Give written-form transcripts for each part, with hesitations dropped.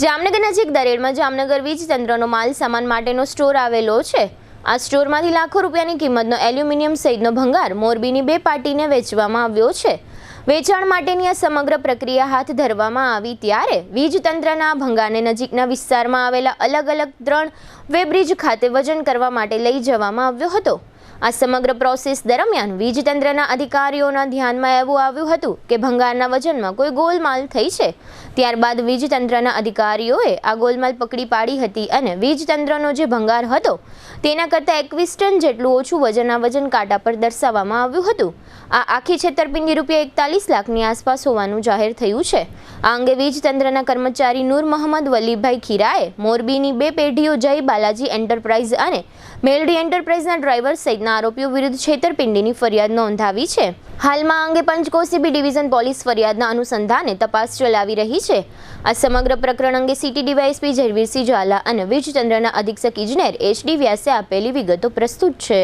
જામનગર નજીક દરેડમાં જામનગર વીજ તંત્રનો માલ સામાન માટેનો સ્ટોર આવેલો છે। આ સ્ટોરમાંથી લાખો રૂપિયાની કિંમતનો એલ્યુમિનિયમ સહિતનો ભંગાર મોરબીની બે પાર્ટીને વેચવામાં આવ્યો છે। વેચાણ માટેની આ સમગ્ર પ્રક્રિયા હાથ ધરવામાં આવી ત્યારે વીજ તંત્રના આ ભંગારને નજીકના વિસ્તારમાં આવેલા અલગ અલગ 3 વેબ્રિજ ખાતે વજન કરવા માટે લઈ જવામાં આવ્યો હતો। આ સમગ્ર પ્રોસેસ દરમિયાન વીજ તંત્રના અધિકારીઓના ધ્યાનમાં એવું આવ્યું હતું કે ભંગારના વજનમાં કોઈ ગોલમાલ થઈ છે। ત્યારબાદ વીજ તંત્રના અધિકારીઓએ આ ગોલમાલ પકડી પાડી હતી અને વીજ તંત્રનો જે ભંગાર હતો તેના કરતાં 21 ટન જેટલું ઓછું વજન આ વજન કાંટા પર દર્શાવવામાં આવ્યું હતું। આ આખી છેતરપિંડી રૂપિયા 41 લાખની આસપાસ હોવાનું જાહેર થયું છે। આ અંગે વીજ તંત્રના કર્મચારી નૂર મોહમ્મદ વલીભાઈ ખીરાએ મોરબીની બે પેઢીઓ જય બાલાજી એન્ટરપ્રાઇઝ અને મેલડી એન્ટરપ્રાઇઝના ડ્રાઈવર સહિતના આરોપીઓ વિરુદ્ધ છેતરપિંડીની ફરિયાદ નોંધાવી છે। હાલમાં આ અંગે પંચકોશી બી ડિવિઝન પોલીસ ફરિયાદના અનુસંધાને તપાસ ચલાવી રહી છે। આ સમગ્ર પ્રકરણ અંગે સિટી ડીવાયએસપી ઝરવીરસિંહ ઝાલા અને વીજ તંત્રના અધિક્ષક ઇજનેર એચડી વ્યાસે આપેલી વિગતો પ્રસ્તુત છે।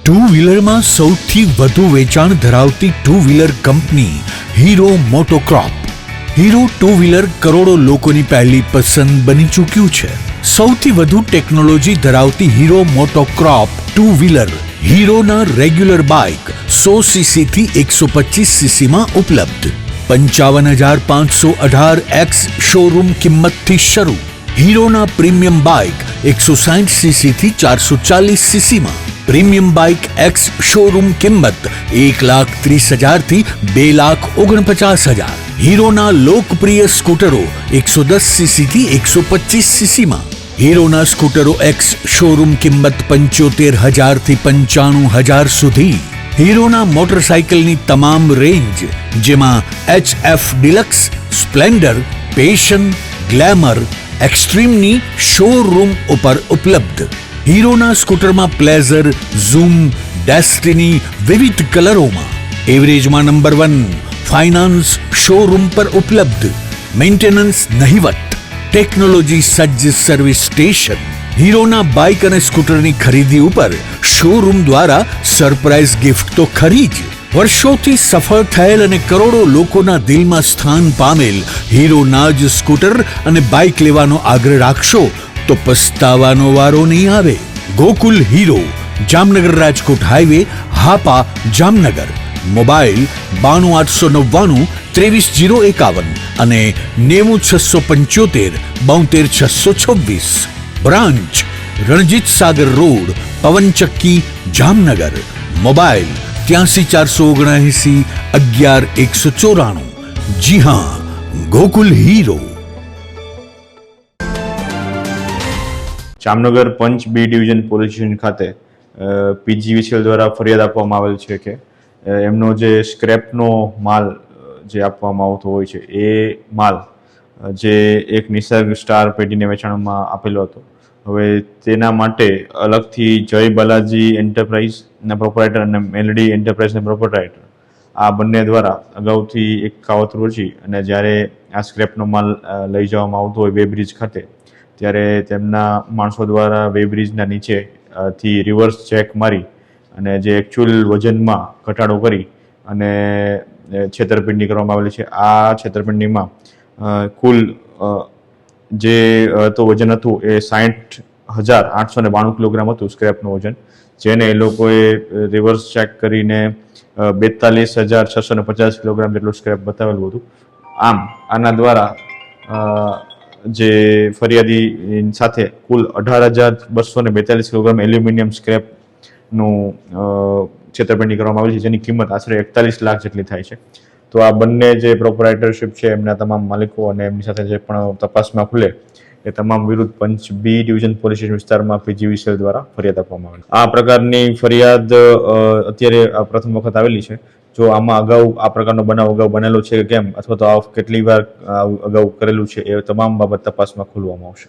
ટુ વ્હીલરમાં સૌથી વધુ વેચાણ ધરાવતી ટુ વ્હીલર કંપની Hero MotoCorp. Hero two wheeler કરોડો લોકોની પહેલી પસંદ બની ચૂક્યું છે। સૌથી વધુ ટેકનોલોજી ધરાવતી હીરો મોટોક્રોપ ટુ વ્હીલર હીરોના રેગ્યુલર બાઇક 100 સીસી થી 125 સીસી માં ઉપલબ્ધ। 55,518 એક્સ શોરૂમ કિંમતથી શરૂ। હીરોના પ્રીમિયમ બાઇક 160 સીસી થી 440 સીસી માં। પ્રીમિયમ બાઇક એક્સ શોરૂમ કિંમત 1,30,000 થી 2,49,000। હીરોના લોકપ્રિય સ્કૂટરો 110 સીસી થી 125 સીસી માં। હીરોના સ્કૂટરો એક્સ શોરૂમ કિંમત 75,000 થી 95,000 સુધી। હીરોના મોટરસાઇકલની તમામ રેન્જ જેમાં HF Deluxe, Splendor, Passion, Glamour, એક્સ્ટ્રીમની શોરૂમ ઉપર ઉપલબ્ધ। હીરોના સ્કૂટરમાં પ્લેઝર, ઝૂમ, ડેસ્ટિની વિવિધ કલરોમાં। એવરેજમાં નંબર 1 ફાઇનાન્સ શોરૂમ પર ઉપલબ્ધ। મેન્ટેનન્સ નહિવત, ટેકનોલોજી સજ્જ સર્વિસ સ્ટેશન। હીરોના બાઇક અને સ્કૂટરની ખરીદી ઉપર શોરૂમ દ્વારા સરપ્રાઇઝ ગિફ્ટ તો ખરી જ, વર્ષોથી સફળ થયેલ અને કરોડો લોકોના દિલમાં સ્થાન પામેલ હીરોના જ સ્કૂટર અને બાઇક લેવાનો આગ્રહ રાખશો તો પસ્તાવાનો વારો નહીં આવે। Gokul hero, Jamnagar Rajkot highway, Hapa, Jamnagar. Mobile 92,899 23,051 અને 90,675 72,626। Branch Ranjit Sagar road, પવનચક્કી, Jamnagar. Mobile 83,479 11,194। જી હા, ગોકુલ હીરો। જામનગર પંચ બી ડિવિઝન પોલીસ સ્ટેશન ખાતે પીજીવીસીએલ દ્વારા ફરિયાદ આપવામાં આવેલ છે કે એમનો જે સ્ક્રેપનો માલ જે આપવામાં આવતો હોય છે એ માલ જે એક નિસર્ગ સ્ટાર પેઢીને વેચાણમાં આપેલો હતો। હવે તેના માટે અલગથી જય બાલાજી એન્ટરપ્રાઇઝના પ્રોપરાઇટર અને મેલડી એન્ટરપ્રાઇઝના પ્રોપરાઇટર આ બંને દ્વારા અગાઉથી એક કાવતરું રચી અને જ્યારે આ સ્ક્રેપનો માલ લઈ જવામાં આવતો હોય વેબ્રિજ ખાતે ત્યારે તેમના માણસો દ્વારા વેબ્રિજના નીચે થી રિવર્સ ચેક મારી અને જે એકચ્યુઅલ વજનમાં ઘટાડો કરી અને છેતરપિંડી કરવામાં આવેલી છે। આ છેતરપિંડીમાં કુલ જે તો વજન હતું એ 60,892 કિલોગ્રામ હતું સ્ક્રેપનું વજન, જેને એ લોકોએ રિવર્સ ચેક કરીને 42,650 કિલોગ્રામ જેટલું સ્ક્રેપ બતાવેલું હતું। આમ આના દ્વારા જે ફરિયાદી સાથે કુલ 18,242 કિલોગ્રામ એલ્યુમિનિયમ સ્ક્રેપનું છેતરપિંડી કરવામાં આવી છે, જેની કિંમત આશરે 41 લાખ જેટલી થાય છે। તો આ બંને જે પ્રોપરાઇટરશિપ છે એમના તમામ માલિકો અને એમની સાથે જે પણ તપાસમાં ખુલે એ તમામ વિરુદ્ધ પંચ બી ડિવિઝન પોલીસ સ્ટેશન વિસ્તારમાં પીજીવીસીએલ દ્વારા ફરિયાદ આપવામાં આવેલી। આ પ્રકારની ફરિયાદ અત્યારે પ્રથમ વખત આવેલી છે। જો આમાં અગાઉ આ પ્રકારનો બનાવ અગાઉ બનેલો છે કે કેમ અથવા તો કેટલી વાર અગાઉ કરેલું છે એ તમામ બાબત તપાસમાં ખોલવામાં આવશે।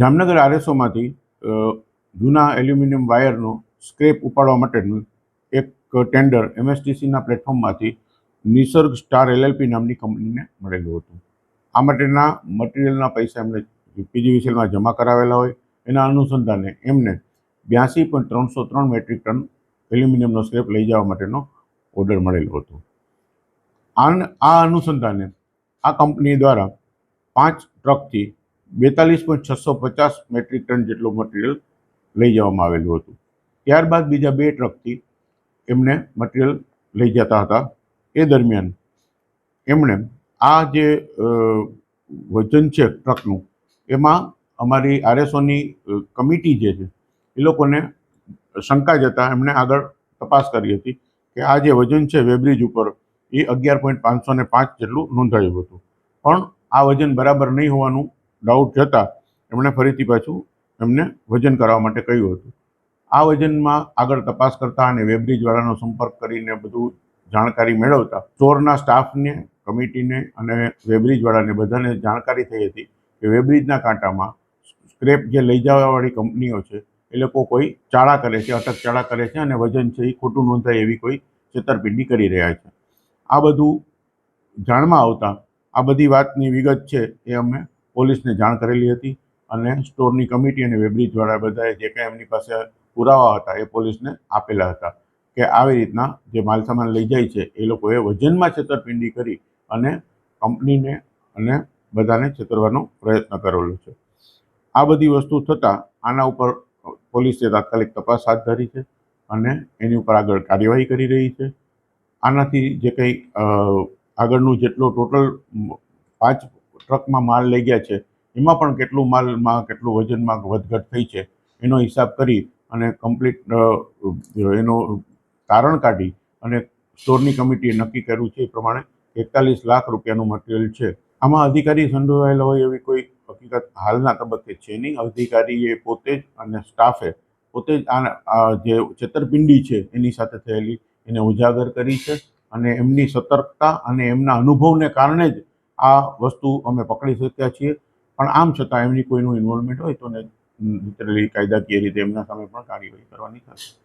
જામનગર આરએસઓમાંથી જૂના એલ્યુમિનિયમ વાયરનો સ્ક્રેપ ઉપાડવા માટેનું એક ટેન્ડર એમએસટીસીના પ્લેટફોર્મમાંથી નિસર્ગ સ્ટાર એલએલપી નામની કંપનીને મળેલું હતું। આ માટેના મટીરિયલના પૈસા એમણે પીજીવીસીએલમાં જમા કરાવેલા હોય એના અનુસંધાને એમને 82.303 મેટ્રિક ટન એલ્યુમિનિયમનો સ્ક્રેપ લઈ જવા માટેનો ઓર્ડર મળેલો હતો। આ અનુસંધાને આ કંપની દ્વારા 5 ટ્રકથી 42.650 મેટ્રિક ટન જેટલું મટીરિયલ લઈ જવામાં આવેલું હતું. ત્યારબાદ બીજા 2 ટ્રકથી એમને મટીરિયલ લઈ જતા હતા. એ દરમિયાન એમણે આ જે વજન છે ટ્રકનું, એમાં અમારી RSOની કમિટી જે છે એ લોકોને શંકા જતાં એમણે આગળ તપાસ કરી હતી કે આ જે વજન છે વેબ્રિજ ઉપર એ 11.505 જેટલું નોંધાયું હતું. પણ આ વજન બરાબર નહીં હોવાનું ડાઉટ જતાં એમણે ફરીથી પાછું એમને વજન કરવા માટે કહ્યું હતું. આ વજનમાં આગળ તપાસ કરતા અને વેબ્રિજવાળાનો સંપર્ક કરીને બધું જાણકારી મેળવતા સ્ટોરના સ્ટાફને, કમિટીને અને વેબ્રિજવાળાને બધાને જાણકારી થઈ હતી કે વેબ્રિજના કાંટામાં સ્ક્રેપ જે લઈ જવાવાળી કંપનીઓ છે એ લોકો કોઈ ચાળા કરે છે, અટકચાળા કરે છે અને વજન છે એ ખોટું નોંધાય એવી કોઈ છેતરપિંડી કરી રહ્યા છે. આ બધું જાણમાં આવતા આ બધી વાતની વિગત છે એ અમે પોલીસને જાણ કરેલી હતી અને સ્ટોરની કમિટી અને વેબ્રિજવાળા બધાએ જે કાંઈ એમની પાસે પુરાવા હતા એ પોલીસને આપેલા હતા કે આવી રીતના જે માલસામાન લઈ જાય છે એ લોકોએ વજનમાં છેતરપિંડી કરી અને કંપનીને અને બધાને છેતરવાનો પ્રયત્ન કરેલો છે. આ બધી વસ્તુ થતાં આના ઉપર પોલીસે તાત્કાલિક તપાસ હાથ ધરી છે અને એની ઉપર આગળ કાર્યવાહી કરી રહી છે. આનાથી જે કંઈ આગળનું જેટલો ટોટલ 5 ટ્રકમાં માલ લઈ ગયા છે એમાં પણ કેટલું માલમાં કેટલું વજનમાં વધઘટ થઈ છે એનો હિસાબ કરી અને કમ્પ્લીટ એનો તારણ કાઢી અને સ્ટોરની કમિટીએ નક્કી કર્યું છે એ પ્રમાણે 41 લાખ રૂપિયાનું મટીરિયલ છે. આમાં અધિકારી સંડોવાયેલા હોય એવી કોઈ હકીકત હાલના તબક્કે છે નહીં. અધિકારીએ પોતે જ અને સ્ટાફે પોતે જ આ જે છેતરપિંડી છે એની સાથે થયેલી એને ઉજાગર કરી છે અને એમની સતર્કતા અને એમના અનુભવને કારણે જ આ વસ્તુ અમે પકડી શક્યા છીએ. પણ આમ છતાં એમની કોઈનું ઇન્વોલ્વમેન્ટ હોય તો લિટરલી કાયદાકીય રીતે એમના સામે પણ કાર્યવાહી કરવાની થશે.